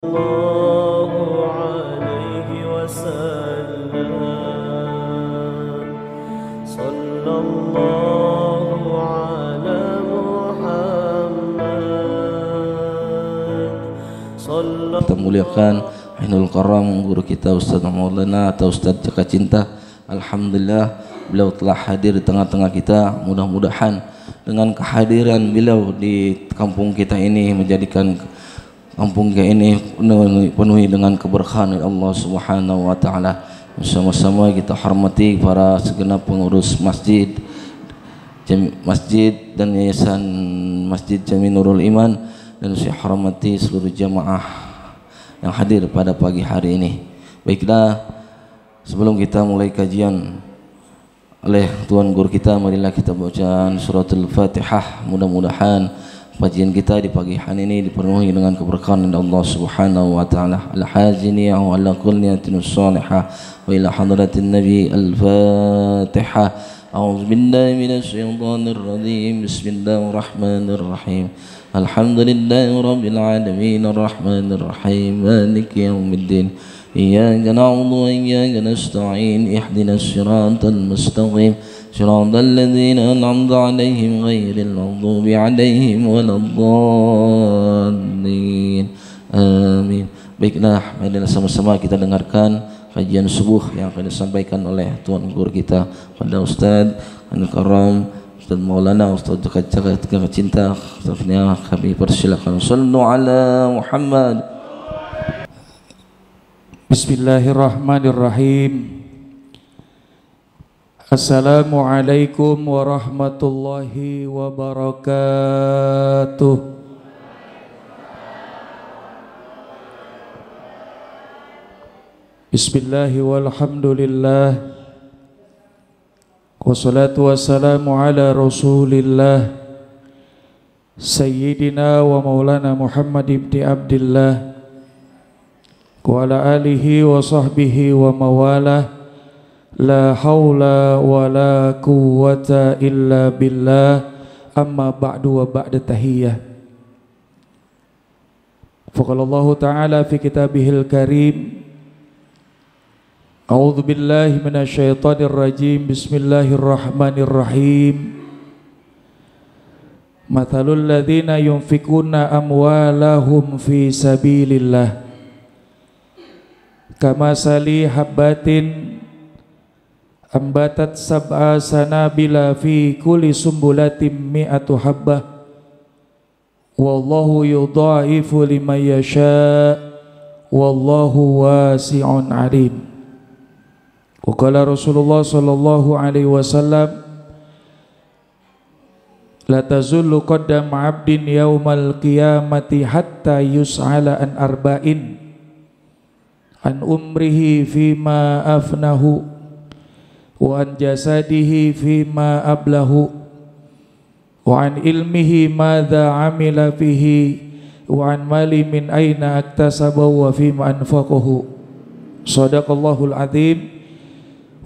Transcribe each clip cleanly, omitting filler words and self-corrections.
الله عليه وسلم صلى الله على محمد صلى. Kita muliakan Ainul Karam guru kita Ustaz Maulana atau Ustaz Jaka Cinta. Alhamdulillah beliau telah hadir di tengah-tengah kita. Mudah-mudahan dengan kehadiran beliau di kampung kita ini menjadikan kampung kita ini penuhi dengan keberkahan dari Allah Subhanahu wa taala. Bersama-sama kita hormati para segenap pengurus masjid dan yayasan Masjid Jami Nurul Iman, dan saya hormati seluruh jamaah yang hadir pada pagi hari ini. Baiklah, sebelum kita mulai kajian oleh Tuan Guru kita, marilah kita bacaan suratul Fatihah. Mudah-mudahan kajian kita di pagi hari ini dipenuhi dengan keberkahan dari Allah Subhanahu wa taala. Al-hazini wa ala kulli niyatin salihah wa ila hadratin nabi. Al-Fatihah. A'udzu billahi minasy syaithanir rajim. Bismillahirrahmanirrahim. Alhamdulillahi rabbil alamin arrahmanir rahim maliki yaumiddin. Iyyaka na'budu wa iyyaka nasta'in. Ihdinas siratal mustaqim. صراط الذين أنعمت عليهم غير المغضوب عليهم ولا الضالين آمين. Baiklah, marilah sama-sama kita dengarkan kajian subuh yang akan disampaikan oleh Tuan Guru kita pada Ustaz Ainul Karam, Ustaz Maulana, Ustaz Jaka Cinta. Selanjutnya kami persilakan. Sallu ala Muhammad. Bismillahirrahmanirrahim. Assalamualaikum warahmatullahi wabarakatuh. Bismillahi walhamdulillah. Wassalatu wassalamu ala rasulillah Sayyidina wa maulana Muhammad ibn Abdillah wa ala alihi wa sahbihi wa mawalah. La haula wa la quwwata illa billah. Amma ba'du wa ba'da tahiyyah. Faqala Allah Ta'ala fi kitabihil karim. A'udzu billahi minasy syaithanir rajim. Bismillahirrahmanirrahim. Mathalul ladzina yunfikuna amwalahum fi sabilillah kamasali habbatin ambatat sab'a sanabila fi kulli sumbulatin mi'atu habbah wallahu yudha'ifu liman yasha' wallahu wasi'un alim. Wa qala Rasulullah sallallahu alaihi wasallam la tazullu qaddam 'abdin yaumal qiyamati hatta yus'ala an arba'in an umrihi fima afnahu wa an jasadihi fima ablahu wa an ilmihi madza amila fihi wa an mali min aina aktasaba wa fima anfaqahu. Shadaqallahul azim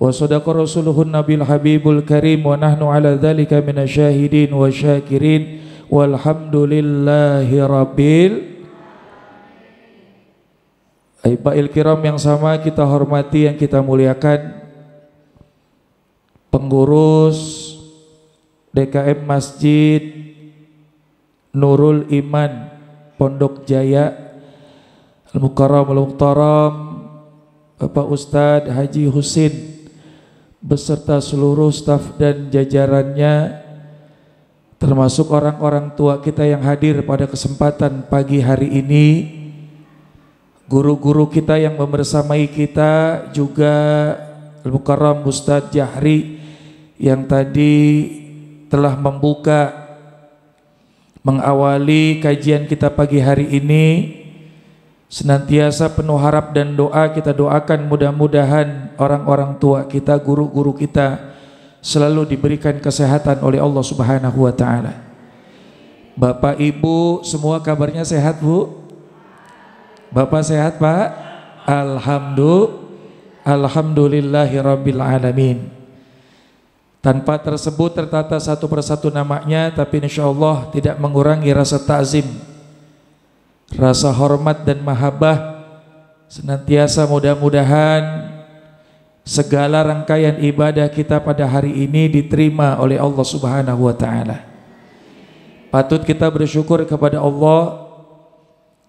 wa sadaqa rasuluhun nabil habibul karim wa nahnu ala dzalika minasyahidin wa syakirin walhamdulillahi rabbil. Aiba'il kiram yang sama kita hormati, yang kita muliakan, pengurus DKM Masjid Nurul Iman Pondok Jaya, Al-Mukarram Al-Muhtaram Bapak Ustadz Haji Husin beserta seluruh staf dan jajarannya, termasuk orang-orang tua kita yang hadir pada kesempatan pagi hari ini, guru-guru kita yang membersamai kita, juga Al-Mukarram Ustadz Jahri yang tadi telah membuka, mengawali kajian kita pagi hari ini. Senantiasa penuh harap dan doa kita doakan mudah-mudahan orang-orang tua kita, guru-guru kita selalu diberikan kesehatan oleh Allah Subhanahu wa taala. Bapak Ibu semua kabarnya sehat, Bu? Bapak sehat, Pak? Alhamdulillahirabbil alamin. Tanpa tersebut tertata satu persatu namanya, tapi insya Allah tidak mengurangi rasa ta'zim, rasa hormat dan mahabbah senantiasa mudah-mudahan segala rangkaian ibadah kita pada hari ini diterima oleh Allah Subhanahu wa taala. Patut kita bersyukur kepada Allah,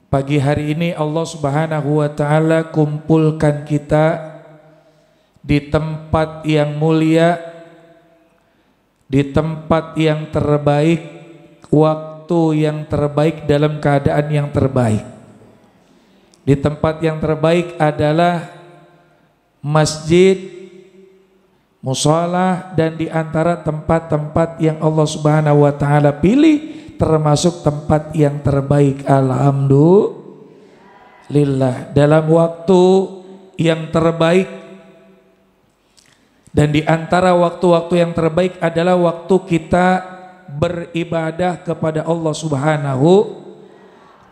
pagi hari ini Allah Subhanahu wa taala kumpulkan kita di tempat yang mulia, di tempat yang terbaik, waktu yang terbaik dalam keadaan yang terbaik. Di tempat yang terbaik adalah masjid, mushola, dan di antara tempat-tempat yang Allah Subhanahu wa taala pilih termasuk tempat yang terbaik. Alhamdulillah, dalam waktu yang terbaik. Dan di antara waktu-waktu yang terbaik adalah waktu kita beribadah kepada Allah Subhanahu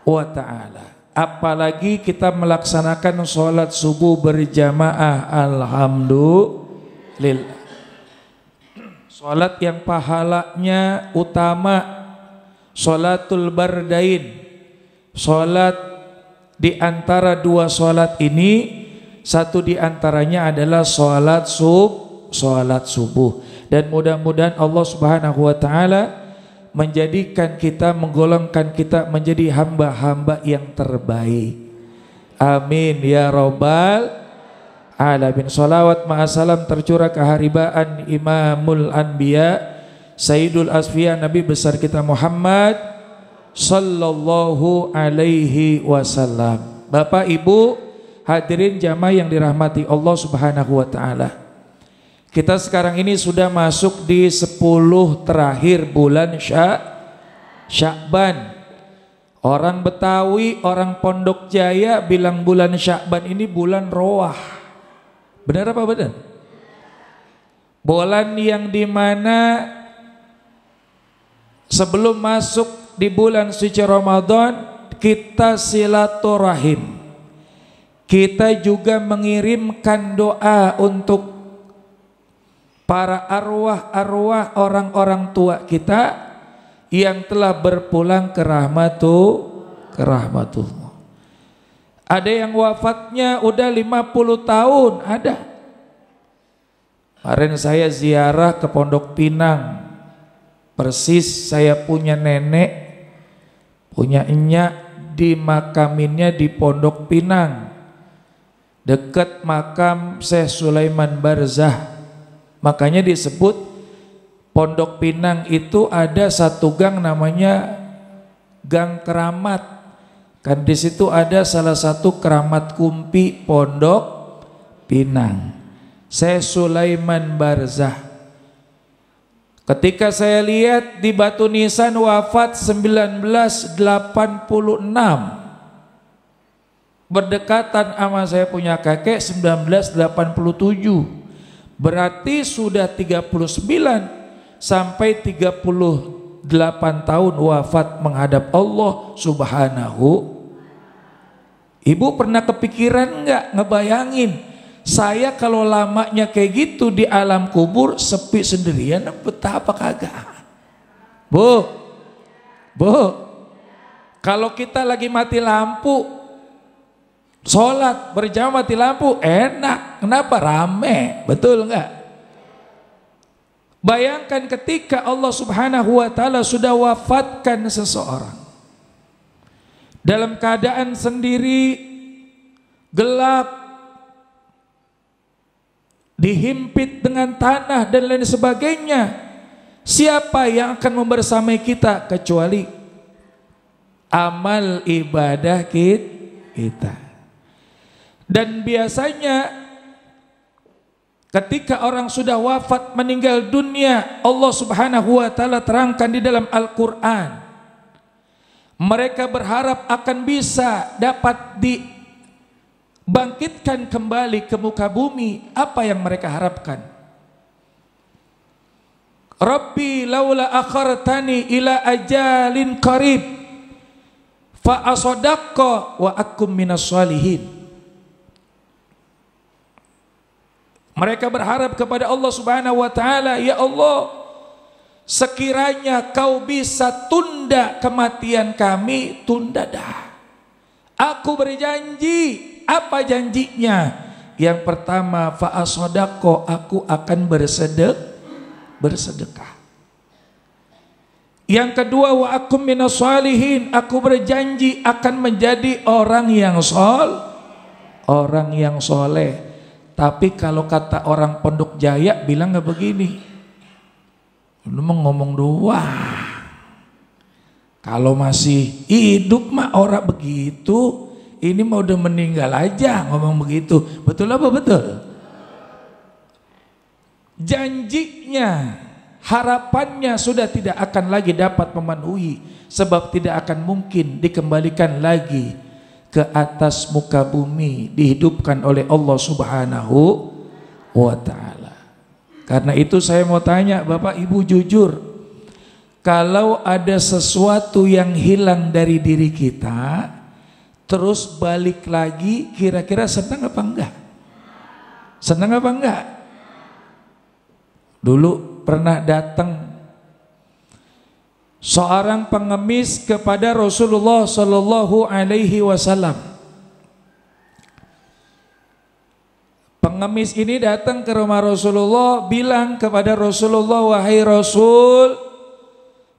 wa taala. Apalagi kita melaksanakan sholat subuh berjamaah. Alhamdulillah, sholat yang pahalanya utama, sholatul bardain. Sholat di antara dua sholat ini, satu di antaranya adalah sholat subuh. Dan mudah-mudahan Allah Subhanahu wa taala menjadikan kita, menggolongkan kita menjadi hamba-hamba yang terbaik. Amin ya rabbal alamin. Salawat ma'asalam tercurah keharibaan Imamul Anbiya, Sayyidul Asfiya, Nabi besar kita Muhammad sallallahu alaihi wasallam. Bapak Ibu hadirin jamaah yang dirahmati Allah Subhanahu wa taala. Kita sekarang ini sudah masuk di 10 terakhir bulan Sya'ban. Orang Betawi, orang Pondok Jaya bilang bulan Sya'ban ini bulan roah. Benar apa benar? Bulan yang dimana sebelum masuk di bulan suci Ramadan kita silaturahim. Kita juga mengirimkan doa untuk para arwah-arwah orang-orang tua kita yang telah berpulang ke rahmatullah. Ada yang wafatnya udah 50 tahun, ada. Kemarin saya ziarah ke Pondok Pinang. Persis saya punya nenek, punya enyak dimakaminnya di Pondok Pinang, dekat makam Syekh Sulaiman Barzah. Makanya disebut Pondok Pinang itu ada satu gang namanya Gang Keramat. Kan di situ ada salah satu keramat kumpi Pondok Pinang, Syekh Sulaiman Barzah. Ketika saya lihat di Batu Nisan wafat 1986, berdekatan sama saya punya kakek 1987. Berarti sudah 39 sampai 38 tahun wafat menghadap Allah Subhanahu. Ibu pernah kepikiran enggak, ngebayangin saya kalau lamanya kayak gitu di alam kubur sepi sendirian, betapa kagak? Bu, kalau kita lagi mati lampu, sholat berjamaah mati lampu enak. Kenapa? Rame, betul enggak? Bayangkan ketika Allah Subhanahu wa taala sudah wafatkan seseorang dalam keadaan sendiri, gelap, dihimpit dengan tanah dan lain sebagainya. Siapa yang akan membersamai kita kecuali amal ibadah kita. Dan biasanya ketika orang sudah wafat meninggal dunia, Allah Subhanahu wa taala terangkan di dalam Al-Qur'an, mereka berharap akan bisa dapat dibangkitkan kembali ke muka bumi. Apa yang mereka harapkan? Rabbi laula akhartani ila ajalin qarib fa asadaqqa wa akum minas shalihin. Mereka berharap kepada Allah Subhanahu wa taala, ya Allah, sekiranya kau bisa tunda kematian kami, tunda dah. Aku berjanji. Apa janjinya? Yang pertama, fa'asodako, aku akan bersedekah. Yang kedua, wa akum minas shalihin, aku berjanji akan menjadi orang yang soleh. Tapi kalau kata orang Pondok Jaya bilang nggak begini, lu mau ngomong doang. Kalau masih hidup mah orang begitu, ini mau udah meninggal aja ngomong begitu. Betul apa betul? Janjinya, harapannya sudah tidak akan lagi dapat memenuhi, sebab tidak akan mungkin dikembalikan lagi ke atas muka bumi, dihidupkan oleh Allah Subhanahu wa ta'ala. Karena itu saya mau tanya Bapak Ibu jujur, kalau ada sesuatu yang hilang dari diri kita terus balik lagi, kira-kira senang apa enggak? Senang apa enggak? Dulu pernah datang seorang pengemis kepada Rasulullah Shallallahu Alaihi Wasallam. Pengemis ini datang ke rumah Rasulullah, bilang kepada Rasulullah, wahai Rasul,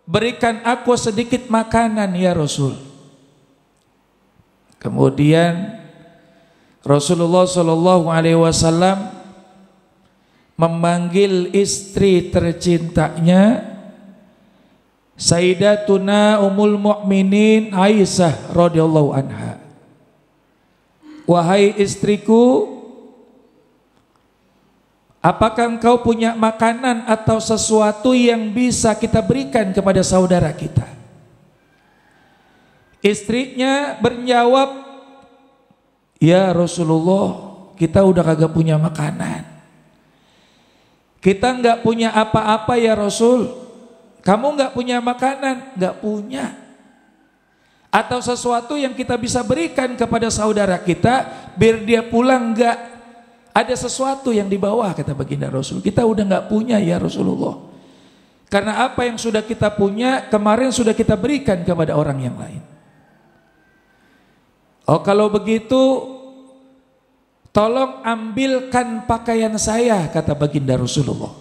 berikan aku sedikit makanan ya Rasul. Kemudian Rasulullah Shallallahu Alaihi Wasallam memanggil istri tercintanya, Sayyidatuna Ummul Mukminin Aisyah radhiyallahu anha. Wahai istriku, apakah engkau punya makanan atau sesuatu yang bisa kita berikan kepada saudara kita? Istrinya menjawab, ya Rasulullah, kita udah kagak punya makanan. Kita nggak punya apa-apa ya Rasul. Kamu nggak punya makanan? Nggak punya. Atau sesuatu yang kita bisa berikan kepada saudara kita, biar dia pulang nggak ada sesuatu yang dibawa, kata baginda Rasul. Kita udah nggak punya ya Rasulullah. Karena apa yang sudah kita punya kemarin sudah kita berikan kepada orang yang lain. Oh kalau begitu, tolong ambilkan pakaian saya, kata baginda Rasulullah.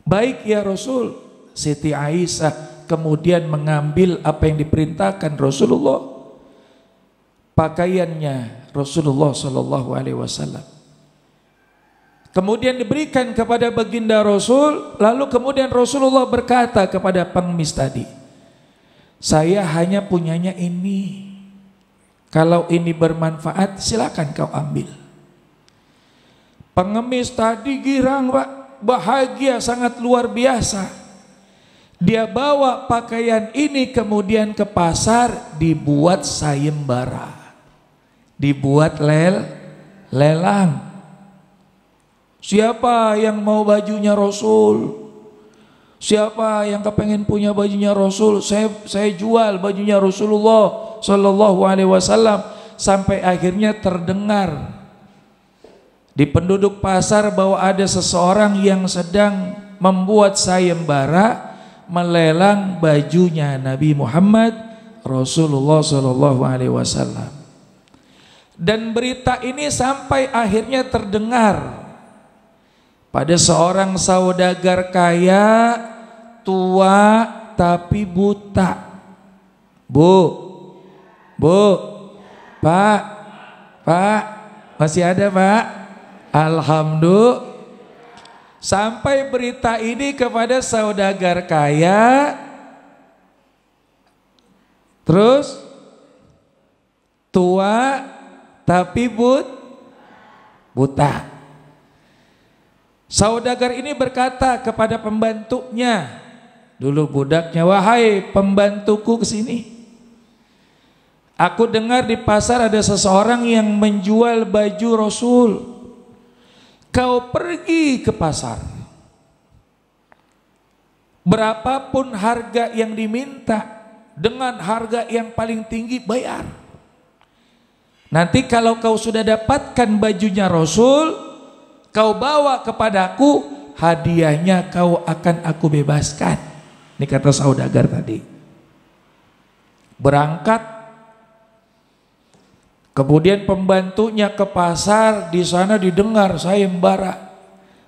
Baik ya Rasul. Siti Aisyah kemudian mengambil apa yang diperintahkan Rasulullah, pakaiannya Rasulullah Shallallahu Alaihi Wasallam. Kemudian diberikan kepada baginda Rasul. Lalu kemudian Rasulullah berkata kepada pengemis tadi, saya hanya punyanya ini. Kalau ini bermanfaat silakan kau ambil. Pengemis tadi girang Pak, bahagia sangat luar biasa. Dia bawa pakaian ini kemudian ke pasar, dibuat sayembara, dibuat lelang. Siapa yang mau bajunya Rasul? Siapa yang kepengen punya bajunya Rasul? Saya jual bajunya Rasulullah Sallallahu Alaihi Wasallam. Sampai akhirnya terdengar di penduduk pasar bahwa ada seseorang yang sedang membuat sayembara melelang bajunya Nabi Muhammad Rasulullah Sallallahu Alaihi Wasallam. Dan berita ini sampai akhirnya terdengar pada seorang saudagar kaya, tua tapi buta. Bu, Pak, masih ada Pak? Alhamdulillah. Sampai berita ini kepada saudagar kaya, terus tua tapi buta. Saudagar ini berkata kepada pembantunya, dulu budaknya, wahai pembantuku kesini. Aku dengar di pasar ada seseorang yang menjual baju Rasul. Kau pergi ke pasar, berapapun harga yang diminta, dengan harga yang paling tinggi bayar. Nanti kalau kau sudah dapatkan bajunya Rasul, kau bawa kepadaku, hadiahnya kau akan aku bebaskan. Ini kata saudagar tadi. Berangkat Kemudian pembantunya ke pasar, di sana didengar sayembara.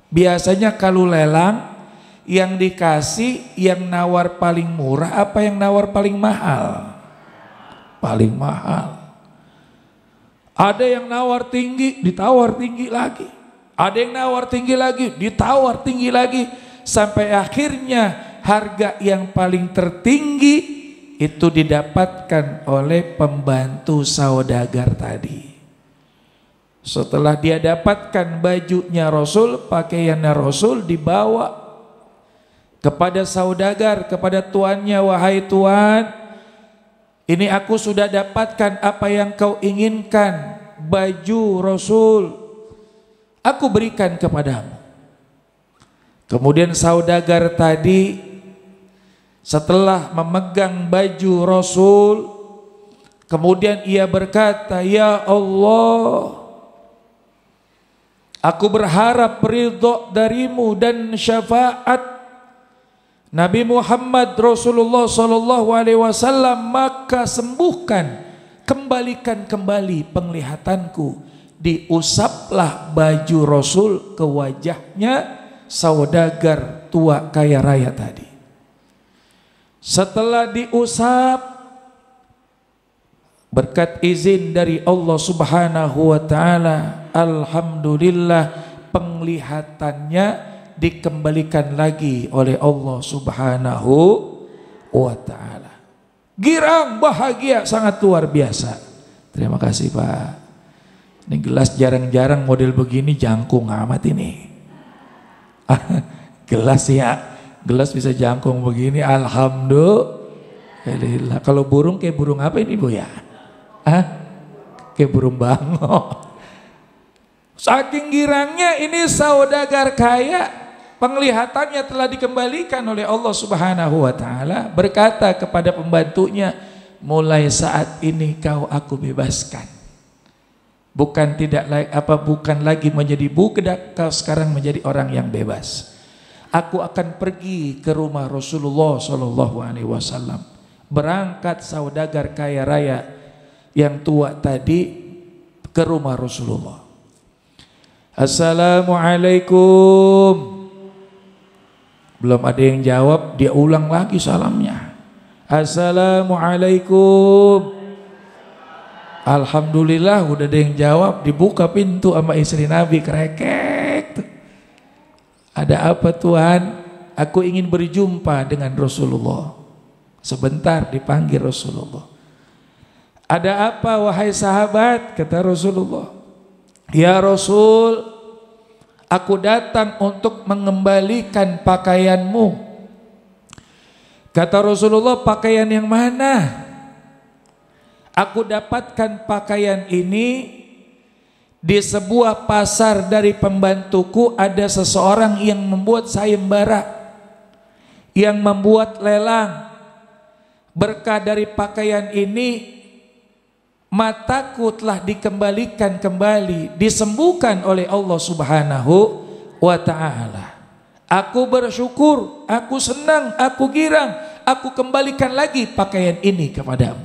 Biasanya kalau lelang yang dikasih yang nawar paling murah apa yang nawar paling mahal? Paling mahal. Ada yang nawar tinggi, ditawar tinggi lagi. Ada yang nawar tinggi lagi, ditawar tinggi lagi. Sampai akhirnya harga yang paling tertinggi itu didapatkan oleh pembantu saudagar tadi. Setelah dia dapatkan bajunya Rasul, pakaiannya Rasul, dibawa kepada saudagar, kepada tuannya, wahai tuan, ini aku sudah dapatkan apa yang kau inginkan, baju Rasul, aku berikan kepadamu. Kemudian saudagar tadi setelah memegang baju Rasul, kemudian ia berkata, ya Allah, aku berharap ridho darimu dan syafaat Nabi Muhammad Rasulullah sallallahu alaihi wasallam, maka sembuhkan, kembalikan kembali penglihatanku. Diusaplah baju Rasul ke wajahnya saudagar tua kaya raya tadi. Setelah diusap, berkat izin dari Allah Subhanahu wa taala, alhamdulillah penglihatannya dikembalikan lagi oleh Allah Subhanahu wa taala. Girang, bahagia, sangat luar biasa. Terima kasih Pak. Ini gelas jarang-jarang model begini, jangkung amat ini. Gelas ya. Gelas bisa jangkung begini, alhamdulillah. Kalau burung kayak burung apa ini Bu ya? Kayak burung bangau. Saking girangnya ini saudagar kaya, penglihatannya telah dikembalikan oleh Allah Subhanahu wa taala, berkata kepada pembantunya, mulai saat ini kau aku bebaskan. Bukan lagi menjadi budak, kau sekarang menjadi orang yang bebas. Aku akan pergi ke rumah Rasulullah sallallahu alaihi wasallam. Berangkat saudagar kaya raya yang tua tadi ke rumah Rasulullah. Assalamualaikum. Belum ada yang jawab, dia ulang lagi salamnya. Assalamualaikum. Alhamdulillah udah ada yang jawab, dibuka pintu sama istri Nabi, kerekek. Ada apa Tuhan? Aku ingin berjumpa dengan Rasulullah. Sebentar dipanggil Rasulullah. Ada apa wahai sahabat? Kata Rasulullah. Ya Rasul, aku datang untuk mengembalikan pakaianmu. Kata Rasulullah, pakaian yang mana? Aku dapatkan pakaian ini di sebuah pasar dari pembantuku. Ada seseorang yang membuat sayembara, yang membuat lelang. Berkah dari pakaian ini mataku telah dikembalikan kembali, disembuhkan oleh Allah Subhanahu wa ta'ala. Aku bersyukur, aku senang, aku girang, aku kembalikan lagi pakaian ini kepadamu.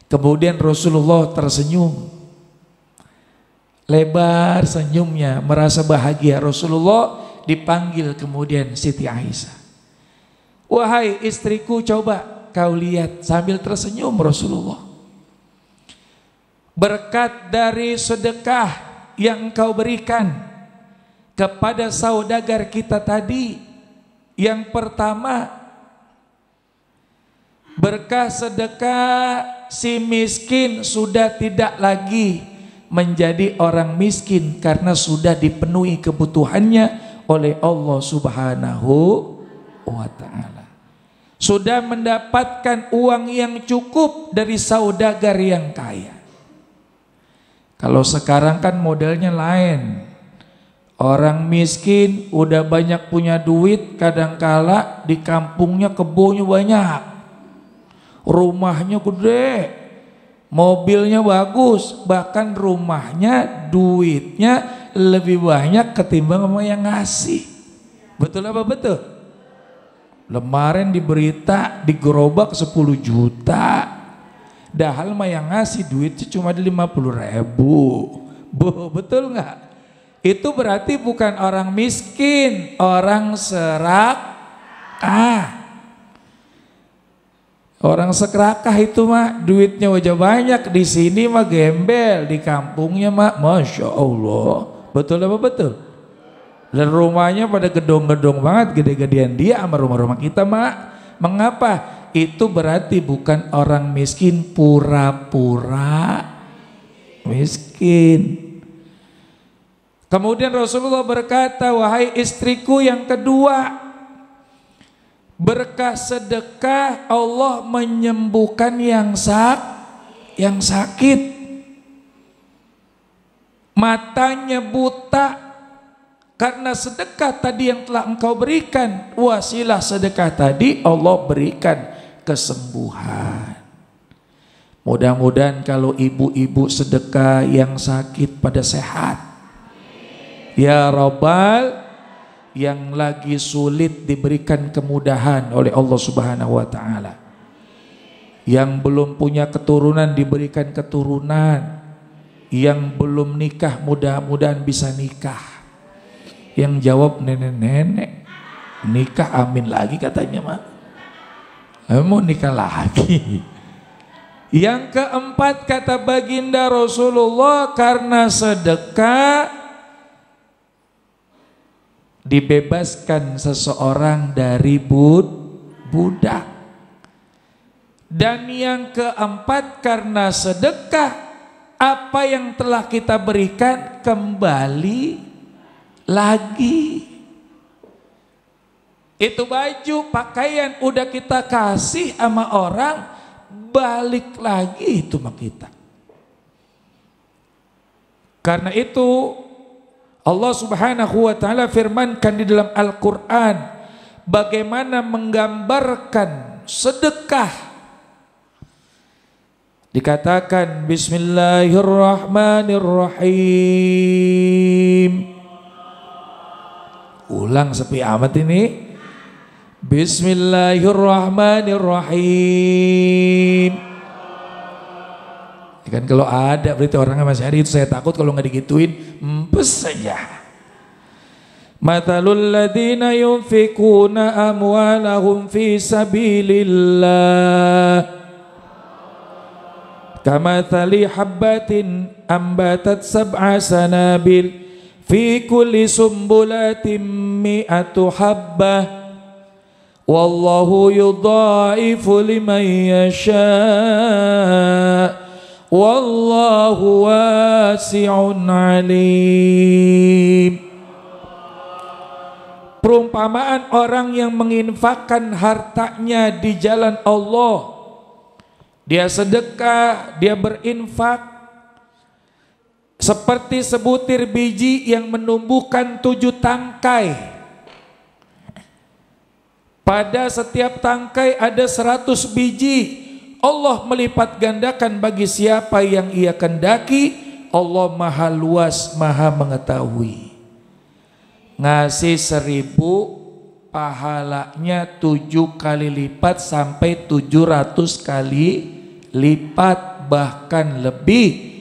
Kemudian Rasulullah tersenyum. Lebar senyumnya, merasa bahagia. Rasulullah dipanggil kemudian Siti Aisyah. Wahai istriku, coba kau lihat, sambil tersenyum Rasulullah. Berkat dari sedekah yang engkau berikan kepada saudagar kita tadi, yang pertama, berkah sedekah si miskin sudah tidak lagi menjadi orang miskin karena sudah dipenuhi kebutuhannya oleh Allah Subhanahu wa ta'ala. Sudah mendapatkan uang yang cukup dari saudagar yang kaya. Kalau sekarang kan modelnya lain. Orang miskin udah banyak punya duit, kadangkala di kampungnya kebunnya banyak, rumahnya gede, mobilnya bagus, bahkan rumahnya, duitnya lebih banyak ketimbang sama yang ngasih. Betul apa betul? Kemarin di berita digerobak 10 juta, Dahal mah yang ngasih duit cuma 50.000. Betul nggak? Itu berarti bukan orang miskin, orang serakah. Orang serakah itu mah duitnya wajah banyak, di sini mah gembel, di kampungnya mah masya Allah. Betul apa betul? Dan rumahnya pada gedong-gedong banget, gede-gedean dia sama rumah-rumah kita mah. Mengapa? Itu berarti bukan orang miskin, pura-pura miskin. Kemudian Rasulullah berkata, wahai istriku yang kedua, berkah sedekah Allah menyembuhkan yang sakit. Matanya buta karena sedekah tadi yang telah engkau berikan. Wasilah sedekah tadi Allah berikan kesembuhan. Mudah-mudahan kalau ibu-ibu sedekah yang sakit pada sehat. Ya Rabbal, yang lagi sulit diberikan kemudahan oleh Allah Subhanahu wa taala. Yang belum punya keturunan diberikan keturunan. Yang belum nikah mudah-mudahan bisa nikah. Yang jawab nenek-nenek, nikah amin lagi katanya mah. Mau nikah lagi. Yang keempat kata baginda Rasulullah, karena sedekah dibebaskan seseorang dari budak. Dan yang keempat, karena sedekah apa yang telah kita berikan kembali lagi. Itu baju, pakaian udah kita kasih sama orang, balik lagi itu sama kita. Karena itu Allah Subhanahu wa taala firmankan di dalam Al-Qur'an bagaimana menggambarkan sedekah. Dikatakan bismillahirrahmanirrahim. Ulang sepi amat ini. Bismillahirrahmanirrahim. Ya kan kalau ada berarti orangnya masih ada, itu saya takut kalau nggak digituin empes saja. Mathalul ladzina yunfikuna amwalahum fi sabilillah kamathali habbatin ambatat sab'a sanabil fi kulli sumbulatin mi'atu habbah wallahu yudha'ifu liman yasha' wallahu wasi'un alim. Perumpamaan orang yang menginfakkan hartanya di jalan Allah, dia sedekah, dia berinfak, seperti sebutir biji yang menumbuhkan 7 tangkai. Pada setiap tangkai ada 100 biji. Allah melipat gandakan bagi siapa yang ia kendaki. Allah maha luas, maha mengetahui. Ngasih 1000, pahalanya 7 kali lipat sampai 700 kali lipat, bahkan lebih.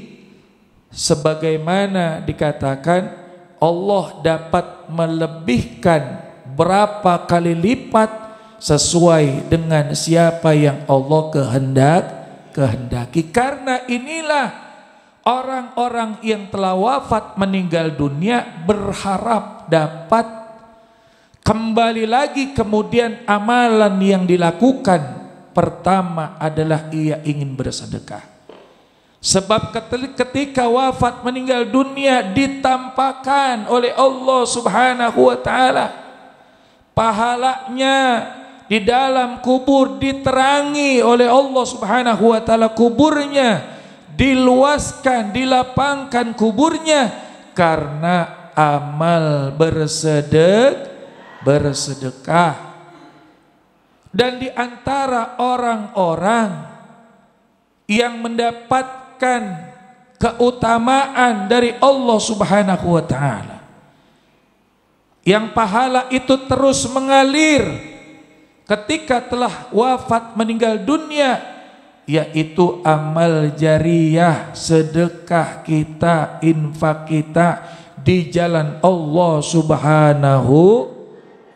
Sebagaimana dikatakan Allah dapat melebihkan berapa kali lipat sesuai dengan siapa yang Allah kehendaki. Karena inilah orang-orang yang telah wafat meninggal dunia berharap dapat kembali lagi. Kemudian amalan yang dilakukan pertama adalah ia ingin bersedekah. Sebab ketika wafat meninggal dunia ditampakkan oleh Allah Subhanahu wa taala pahalanya di dalam kubur, diterangi oleh Allah Subhanahu wa taala kuburnya, diluaskan, dilapangkan kuburnya karena amal bersedekah. Dan di antara orang-orang yang mendapatkan keutamaan dari Allah Subhanahu wa taala, yang pahala itu terus mengalir ketika telah wafat meninggal dunia, yaitu amal jariyah, sedekah kita, infak kita di jalan Allah Subhanahu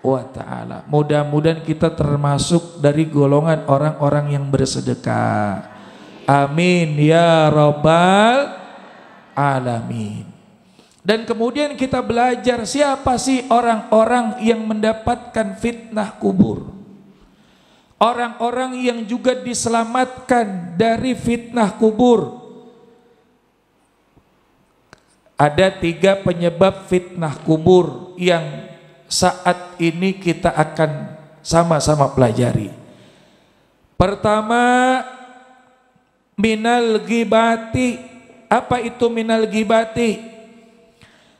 wa ta'ala. Mudah-mudahan kita termasuk dari golongan orang-orang yang bersedekah. Amin ya rabbal alamin. Dan kemudian kita belajar siapa sih orang-orang yang mendapatkan fitnah kubur, orang-orang yang juga diselamatkan dari fitnah kubur. Ada 3 penyebab fitnah kubur yang saat ini kita akan sama-sama pelajari. Pertama, minal ghibati. Apa itu minal ghibati?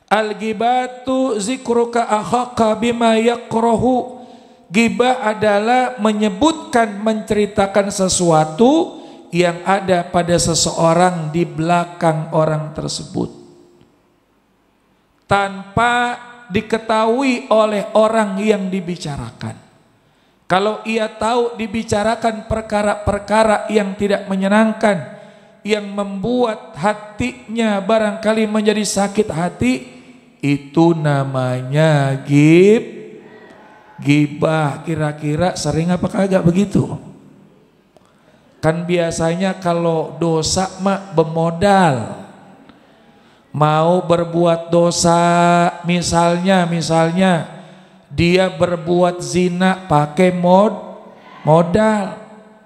Al-ghibatu zikruka akhaka bima yakrahu. Ghibah adalah menyebutkan, menceritakan sesuatu yang ada pada seseorang di belakang orang tersebut tanpa diketahui oleh orang yang dibicarakan. Kalau ia tahu dibicarakan perkara-perkara yang tidak menyenangkan, yang membuat hatinya barangkali menjadi sakit hati, itu namanya ghibah. Kira-kira sering apa kagak begitu? Kan biasanya kalau dosa mah bermodal. Mau berbuat dosa, misalnya dia berbuat zina pakai modal,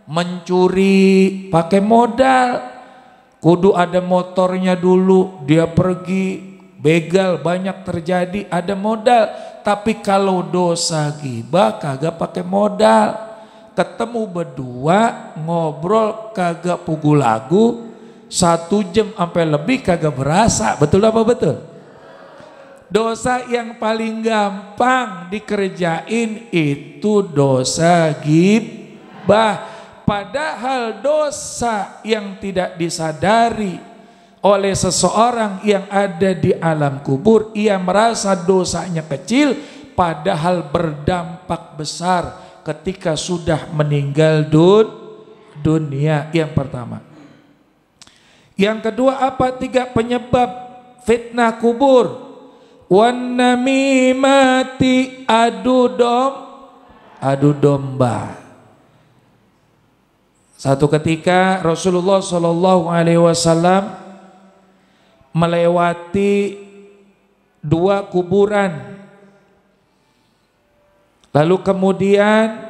mencuri pakai modal, kudu ada motornya dulu, dia pergi begal, banyak terjadi, ada modal. Tapi kalau dosa ghibah kagak pakai modal, ketemu berdua ngobrol kagak pugu lagu 1 jam sampai lebih kagak berasa. Betul apa betul? Dosa yang paling gampang dikerjain itu dosa ghibah. Padahal dosa yang tidak disadari oleh seseorang yang ada di alam kubur, ia merasa dosanya kecil, padahal berdampak besar ketika sudah meninggal dunia. Yang pertama. Yang kedua apa? 3 penyebab fitnah kubur. Wan namimati, adu domba. Satu ketika Rasulullah SAW melewati 2 kuburan. Lalu kemudian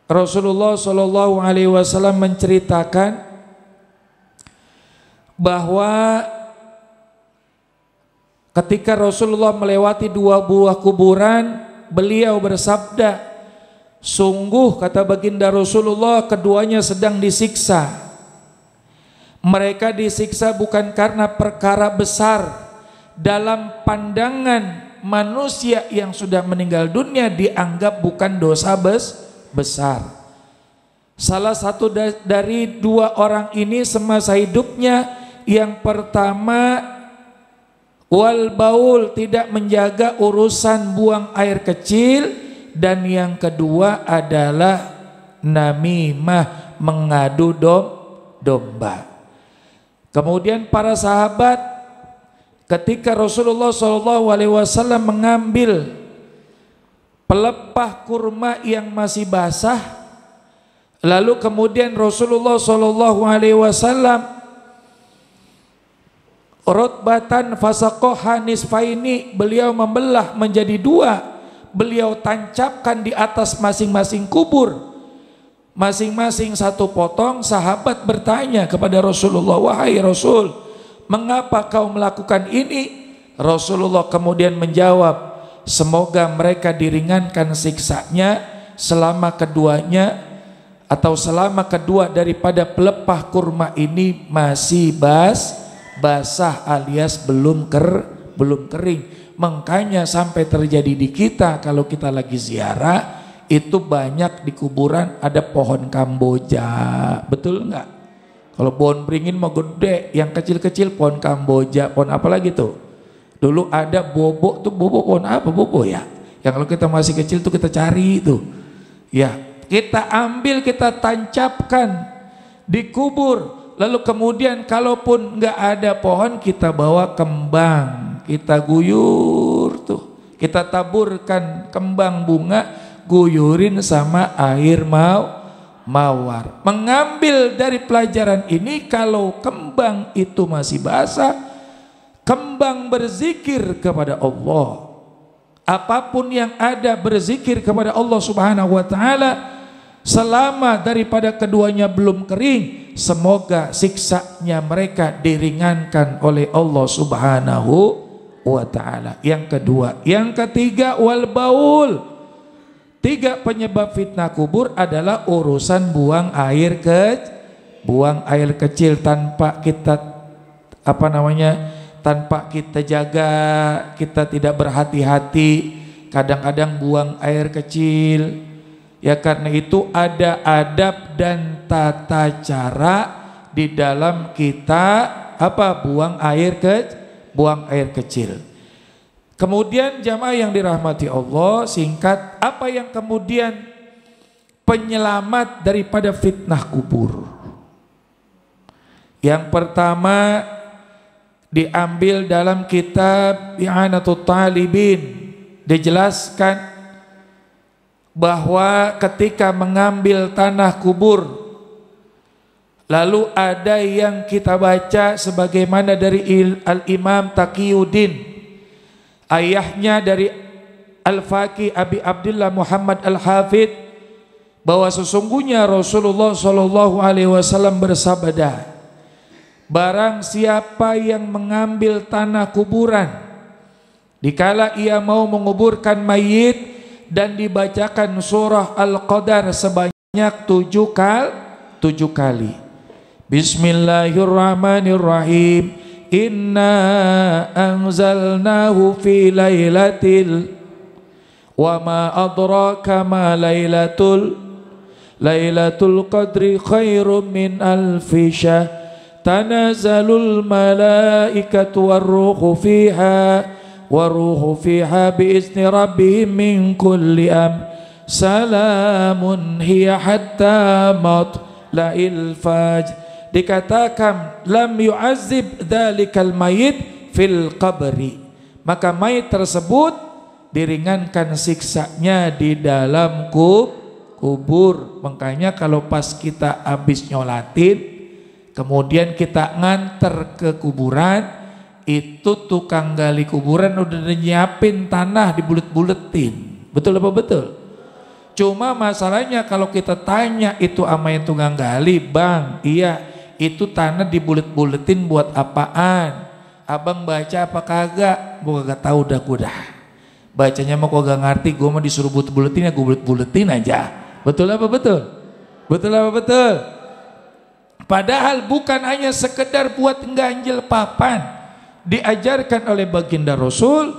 Rasulullah SAW menceritakan bahwa ketika Rasulullah melewati 2 buah kuburan, beliau bersabda, sungguh kata baginda Rasulullah, keduanya sedang disiksa. Mereka disiksa bukan karena perkara besar. Dalam pandangan manusia yang sudah meninggal dunia dianggap bukan dosa besar. Salah satu dari 2 orang ini semasa hidupnya, yang pertama wal baul, tidak menjaga urusan buang air kecil, dan yang kedua adalah namimah, mengadu domba. Kemudian para sahabat ketika Rasulullah SAW mengambil pelepah kurma yang masih basah, lalu kemudian Rasulullah SAW rotbatan fasaqoha nisfaini, beliau membelah menjadi 2, beliau tancapkan di atas masing-masing kubur, masing-masing 1 potong. Sahabat bertanya kepada Rasulullah, wahai Rasul, mengapa kau melakukan ini? Rasulullah kemudian menjawab, semoga mereka diringankan siksanya selama keduanya, atau selama kedua daripada pelepah kurma ini masih basah alias belum kering. Makanya sampai terjadi di kita, kalau kita lagi ziarah itu banyak di kuburan ada pohon Kamboja, betul enggak? Kalau pohon beringin mau gede, yang kecil-kecil pohon Kamboja, pohon apa lagi tuh? Dulu ada bobo tuh, bobo pohon apa bobo ya? Yang kalau kita masih kecil tuh kita cari itu, ya kita ambil, kita tancapkan dikubur. Lalu kemudian kalaupun nggak ada pohon, kita bawa kembang, kita guyur tuh, kita taburkan kembang bunga, guyurin sama air mawar. Mengambil dari pelajaran ini, kalau kembang itu masih basah, kembang berzikir kepada Allah. Apapun yang ada berzikir kepada Allah Subhanahu wa taala, selama daripada keduanya belum kering, semoga siksanya mereka diringankan oleh Allah Subhanahu wa taala. Yang kedua, yang ketiga, wal baul. 3 penyebab fitnah kubur adalah urusan buang air kecil tanpa kita tanpa kita jaga, kita tidak berhati-hati, kadang-kadang buang air kecil. Ya karena itu ada adab dan tata cara di dalam kita buang air kecil. Kemudian jamaah yang dirahmati Allah, singkat, apa yang kemudian penyelamat daripada fitnah kubur? Yang pertama diambil dalam kitab I'anatul Talibin, dijelaskan bahwa ketika mengambil tanah kubur, lalu ada yang kita baca sebagaimana dari Al-Imam Taqiyuddin, ayahnya dari Al-Faqih Abi Abdullah Muhammad Al-Hafidh, bahwa sesungguhnya Rasulullah SAW bersabda, barang siapa yang mengambil tanah kuburan dikala ia mau menguburkan mayit dan dibacakan surah Al-Qadar sebanyak 7 kali. Bismillahirrahmanirrahim. Inna anzalnahu fi lailatil wa ma adraka ma lailatul qadri khairum min alfi syahr tanazzalul malaikatu warruhu fiha biizni rabbihim min kulli salamun hiya hatta matla'il fajr. Dikatakan lam yu'azzib dzalikal mayit fil qabri, maka mayit tersebut diringankan siksanya di dalam kubur. Makanya kalau pas kita habis nyolatin kemudian kita nganter ke kuburan, itu tukang gali kuburan udah nyiapin tanah dibulet-buletin. Betul apa betul? Cuma masalahnya kalau kita tanya itu sama yang tukang gali, bang, iya itu tanah dibulet-buletin buat apaan? Abang baca apa kagak? Gua kagak tahu dah, bacanya mah kok gak ngerti, gua mah disuruh bulet-buletin ya gua bulet-buletin aja. Betul apa betul? Betul apa betul? Padahal bukan hanya sekedar buat ganjel papan, diajarkan oleh baginda Rasul,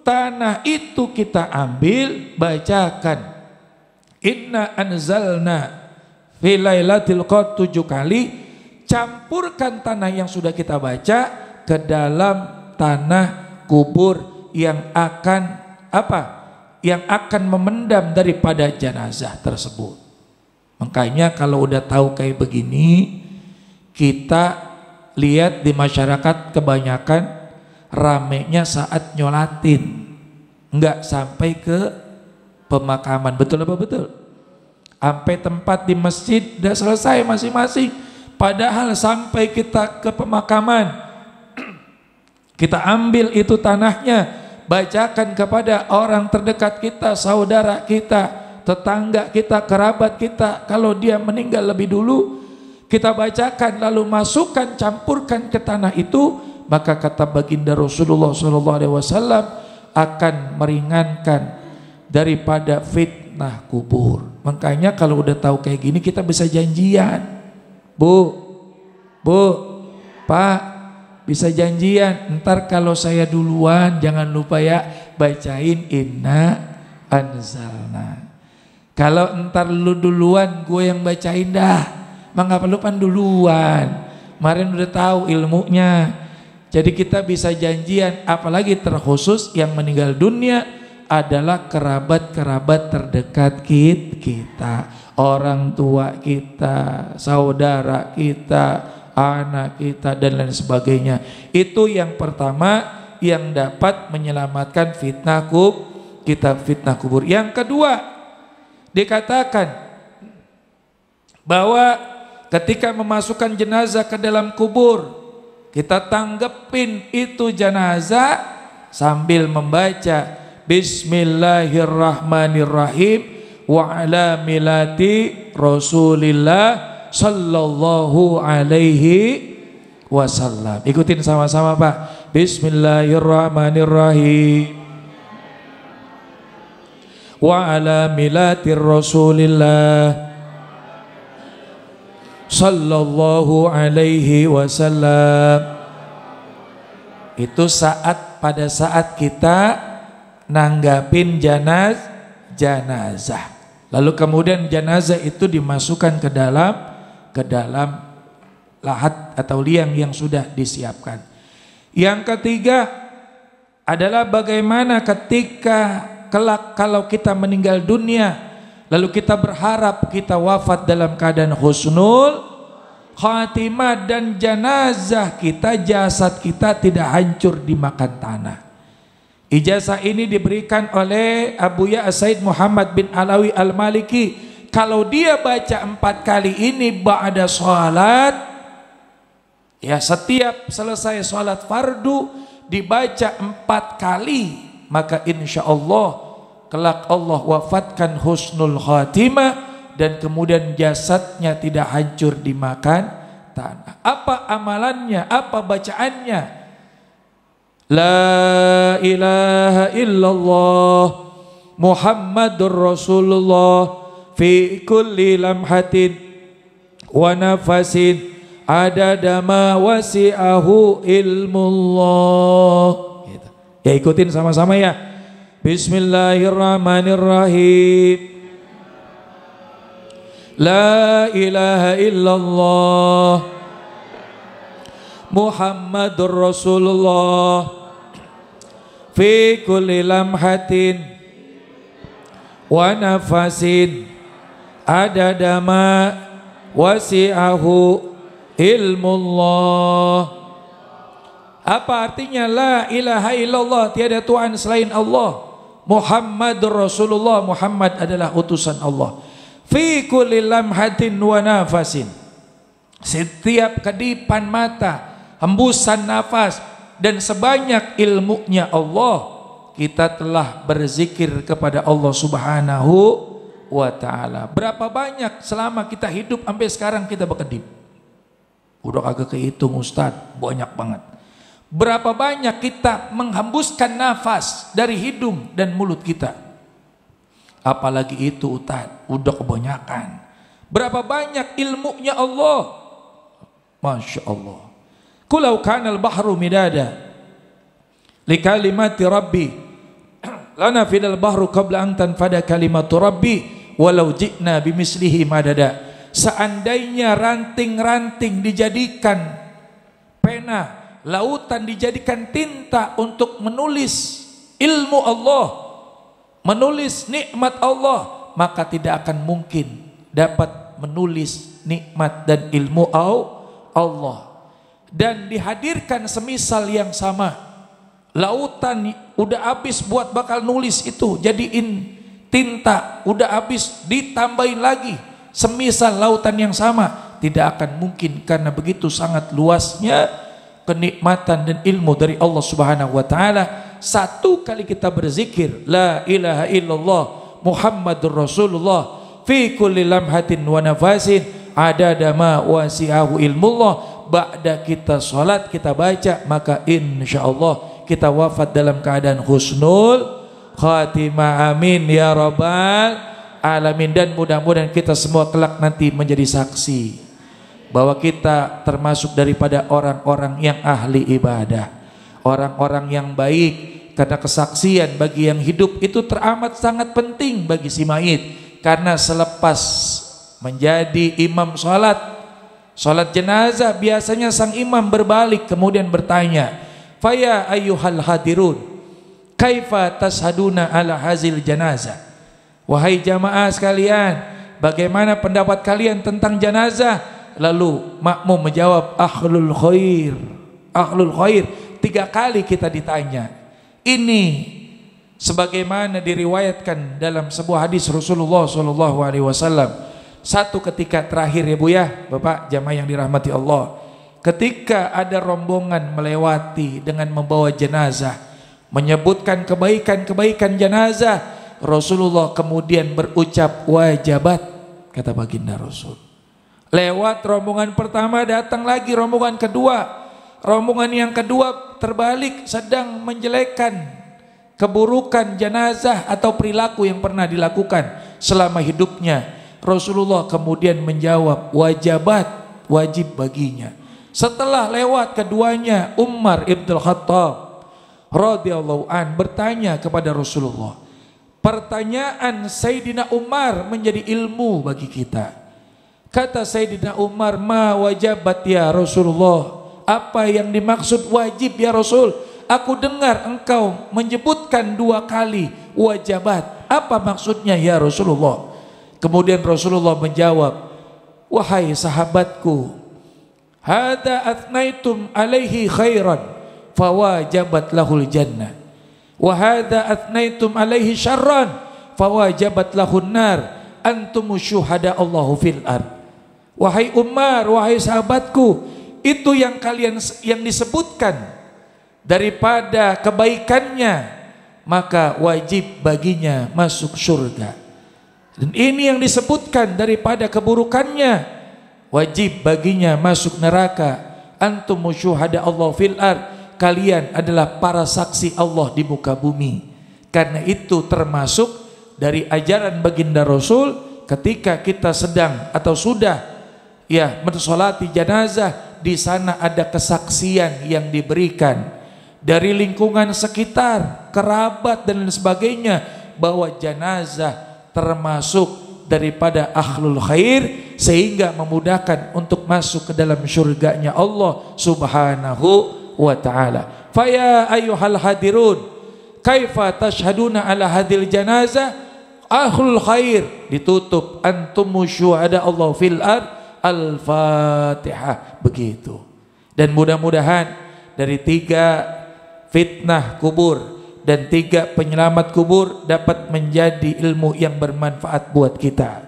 tanah itu kita ambil, bacakan inna anzalna fi lailatul qadr 7 kali, campurkan tanah yang sudah kita baca ke dalam tanah kubur yang akan yang akan memendam daripada jenazah tersebut. Makanya kalau udah tahu kayak begini, kita lihat di masyarakat kebanyakan ramenya saat nyolatin, enggak sampai ke pemakaman. Betul apa betul? Sampai tempat di masjid udah selesai masing-masing, padahal sampai kita ke pemakaman kita ambil itu tanahnya, bacakan kepada orang terdekat kita, saudara kita, tetangga kita, kerabat kita. Kalau dia meninggal lebih dulu, kita bacakan lalu masukkan, campurkan ke tanah itu, maka kata baginda Rasulullah SAW akan meringankan daripada fitnah kubur. Makanya kalau udah tahu kayak gini kita bisa janjian, Bu, Pak, bisa janjian. Ntar kalau saya duluan jangan lupa ya bacain inna anzalna. Kalau ntar lu duluan gue yang bacain dah, mah nggak perlu pan duluan. Kemarin udah tahu ilmunya. Jadi kita bisa janjian, apalagi terkhusus yang meninggal dunia adalah kerabat-kerabat terdekat kita. orang tua kita, saudara kita, anak kita dan lain sebagainya. Itu yang pertama yang dapat menyelamatkan fitnah fitnah kubur. Yang kedua, dikatakan bahwa ketika memasukkan jenazah ke dalam kubur, kita tanggepin itu jenazah sambil membaca Bismillahirrahmanirrahim wa ala milati Rasulillah sallallahu alaihi wasallam. Ikutin sama-sama Pak. Bismillahirrahmanirrahim wa ala milati Rasulillah sallallahu alaihi wasallam. Itu pada saat kita nanggapin jenazah. Lalu kemudian jenazah itu dimasukkan ke dalam lahat atau liang yang sudah disiapkan. Yang ketiga adalah bagaimana ketika kelak kalau kita meninggal dunia, lalu kita berharap kita wafat dalam keadaan husnul khatimah dan jenazah kita, jasad kita tidak hancur dimakan tanah. Ijazah ini diberikan oleh Abu Ya Said Muhammad bin Alawi Al-Maliki. Kalau dia baca 4 kali ini ba'da salat, ya setiap selesai salat fardu dibaca 4 kali, maka insya Allah kelak Allah wafatkan husnul khatimah dan kemudian jasadnya tidak hancur dimakan tanah. Apa amalannya? Apa bacaannya? La ilaha illallah Muhammadur Rasulullah fi kulli lamhatin wa nafasin adada ma wasi'ahu ilmullah. Gitu. Ya ikutin sama-sama ya. Bismillahirrahmanirrahim. La ilaha illallah Muhammadur Rasulullah fi kulli lamhatin wa nafasin adada ma wasi'ahu ilmullah. Apa artinya la ilaha illallah? Tiada Tuhan selain Allah. Muhammadur Rasulullah, Muhammad adalah utusan Allah. Fi kulli lamhatin wa nafasin, setiap kedipan mata, hembusan nafas, dan sebanyak ilmunya Allah, kita telah berzikir kepada Allah Subhanahu wa ta'ala. Berapa banyak selama kita hidup sampai sekarang kita berkedip? Udah kagak kehitung Ustaz, banyak banget. Berapa banyak kita menghembuskan nafas dari hidung dan mulut kita? Apalagi itu Ustaz, udah kebanyakan. Berapa banyak ilmunya Allah? Masya Allah. Kulau kanal bahru midada li kalimati rabbi lana fidal bahru qabla an tanfada kalimatu rabbi walau ji'na bimislihi madada. Seandainya ranting-ranting dijadikan pena, lautan dijadikan tinta untuk menulis ilmu Allah, menulis nikmat Allah, maka tidak akan mungkin dapat menulis nikmat dan ilmu Allah. Dan dihadirkan semisal yang sama, lautan udah habis buat bakal nulis itu, jadiin tinta, udah habis ditambahin lagi semisal lautan yang sama, tidak akan mungkin karena begitu sangat luasnya kenikmatan dan ilmu dari Allah Subhanahu wa ta'ala. Satu kali kita berzikir la ilaha illallah Muhammadur Rasulullah fi kulli lamhatin wa nafasin adada ma wasi'ahu ilmullah, ba'da kita salat kita baca, maka insyaallah kita wafat dalam keadaan husnul khatimah. Amin ya rabbal alamin. Dan mudah-mudahan kita semua kelak nanti menjadi saksi bahwa kita termasuk daripada orang-orang yang ahli ibadah, orang-orang yang baik. Karena kesaksian bagi yang hidup itu teramat sangat penting bagi si mayit, karena selepas menjadi imam salat jenazah, biasanya sang imam berbalik kemudian bertanya, faya ayyuhal hadirun kaifa tashaduna ala hazil janazah. Wahai jamaah sekalian, bagaimana pendapat kalian tentang janazah? Lalu makmum menjawab, ahlul khair, ahlul khair. 3 kali kita ditanya. Ini sebagaimana diriwayatkan dalam sebuah hadis Rasulullah SAW. Satu ketika terakhir ya Bu ya, Bapak jamaah yang dirahmati Allah, ketika ada rombongan melewati dengan membawa jenazah, menyebutkan kebaikan-kebaikan jenazah, Rasulullah kemudian berucap wajabat, kata baginda Rasul. Lewat rombongan pertama, datang lagi rombongan kedua. Rombongan yang kedua terbalik, sedang menjelekkan keburukan jenazah atau perilaku yang pernah dilakukan selama hidupnya. Rasulullah kemudian menjawab wajabat, wajib baginya. Setelah lewat keduanya, Umar ibn Khattab radhiyallahu an bertanya kepada Rasulullah. Pertanyaan Sayyidina Umar menjadi ilmu bagi kita. Kata Sayyidina Umar, ma wajabat ya Rasulullah, apa yang dimaksud wajib ya Rasul? Aku dengar engkau menyebutkan 2 kali wajabat, apa maksudnya ya Rasulullah? Kemudian Rasulullah menjawab, wahai sahabatku, hada athnaitum alaihi khairan fawajabat lahul jannah, wa hada athnaitum alaihi syarran fawajabat lahun nar, antum syuhada Allahu fil ard. Wahai Umar, wahai sahabatku, itu yang kalian yang disebutkan daripada kebaikannya, maka wajib baginya masuk surga. Dan ini yang disebutkan daripada keburukannya, wajib baginya masuk neraka. Antum syuhada Allah fil ard, kalian adalah para saksi Allah di muka bumi. Karena itu termasuk dari ajaran baginda Rasul, ketika kita sedang atau sudah ya mensolati jenazah, di sana ada kesaksian yang diberikan dari lingkungan sekitar, kerabat dan lain sebagainya, bahwa jenazah termasuk daripada ahlul khair, sehingga memudahkan untuk masuk ke dalam syurganya Allah subhanahu wa ta'ala. Faya ayyuhal hadirun, kaifa tashhaduna ala hadil janazah ahlul khair, ditutup antumu syuhada Allah fil ard, al-fatihah. Begitu. Dan mudah-mudahan dari 3 fitnah kubur dan 3 penyelamat kubur dapat menjadi ilmu yang bermanfaat buat kita.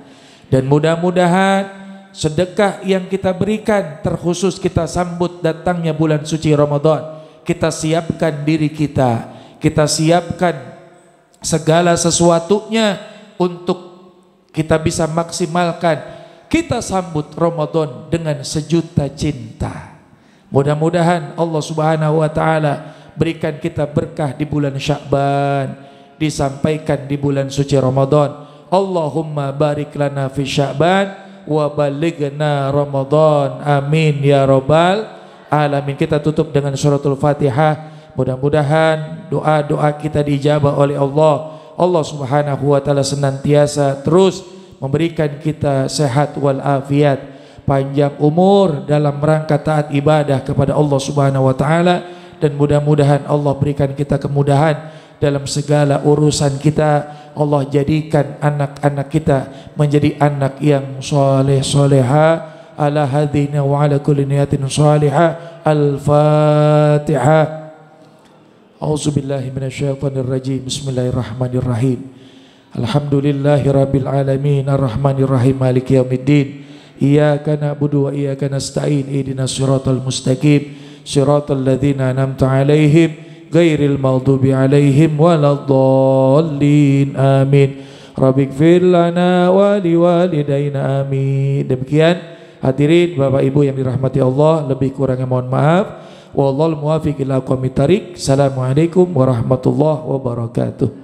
Dan mudah-mudahan sedekah yang kita berikan, terkhusus kita sambut datangnya bulan suci Ramadan, kita siapkan diri kita, kita siapkan segala sesuatunya untuk kita bisa maksimalkan. Kita sambut Ramadan dengan sejuta cinta. Mudah-mudahan Allah subhanahu wa ta'ala berikan kita berkah di bulan Sya'ban, disampaikan di bulan suci Ramadan. Allahumma barik lana fi Sya'ban wa balighna Ramadan, amin ya rabbal alamin. Kita tutup dengan suratul Fatihah. Mudah-mudahan doa-doa kita dijabah oleh Allah. Allah subhanahu wa ta'ala senantiasa terus memberikan kita sehat wal afiat, panjang umur dalam rangka taat ibadah kepada Allah subhanahu wa ta'ala. Dan mudah-mudahan Allah berikan kita kemudahan dalam segala urusan kita. Allah jadikan anak-anak kita menjadi anak yang soleh soleha, ala hadina wa ala kulli niyatin salihah. Al-Fatihah. A'udzubillahi minasyaitonir rajim. Bismillahirrahmanirrahim. Alhamdulillahi rabbil alamin, arrahmanir rahim, maliki yaumiddin. Iyyaka na'budu wa iyyaka nasta'in, ihdinas siratal mustaqim, siratal ladzina an'amta 'alaihim ghairil maghdubi 'alaihim waladdallin. Amin. Rabbighfir lana wa liwalidayna, amin. Demikian hadirin Bapak Ibu yang dirahmati Allah, lebih kurangnya mohon maaf. Wallahul muwaffiq ila aqwamit thariq. Assalamualaikum warahmatullahi wabarakatuh.